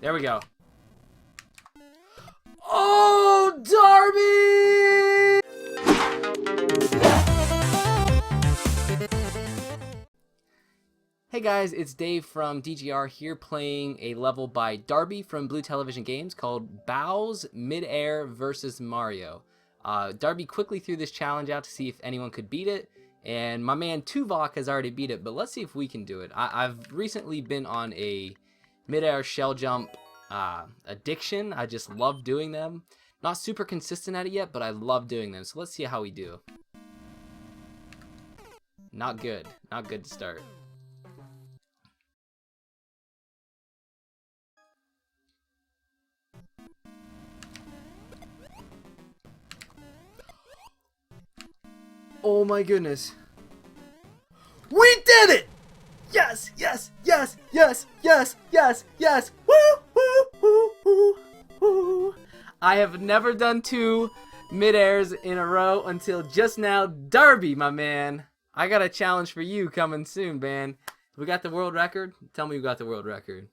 There we go. Oh, Darby! Hey guys, it's Dave from DGR here playing a level by Darby from Blue Television Games called Bow's Midair vs. Mario. Darby quickly threw this challenge out to see if anyone could beat it, and my man Tuvok has already beat it, but let's see if we can do it. I've recently been on a midair shell jump addiction. I just love doing them. Not super consistent at it yet, but I love doing them, so let's see how we do. Not good. Not good to start. Oh my goodness. We did it! Yes, yes, yes, yes, yes, yes, yes. Woo, woo, woo, woo, woo. I have never done 2 mid-airs in a row until just now. Darby, my man. I got a challenge for you coming soon, man. We got the world record? Tell me you got the world record.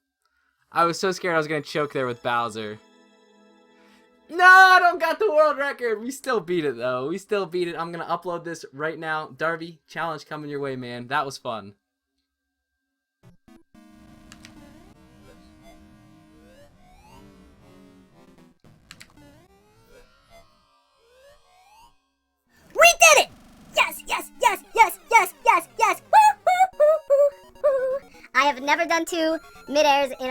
I was so scared I was going to choke there with Bowser. No, I don't got the world record. We still beat it, though. We still beat it. I'm going to upload this right now. Darby, challenge coming your way, man. That was fun. We did it! Yes, yes, yes, yes, yes, yes, yes. Woo, woo, woo, woo, woo. I have never done 2 mid-airs in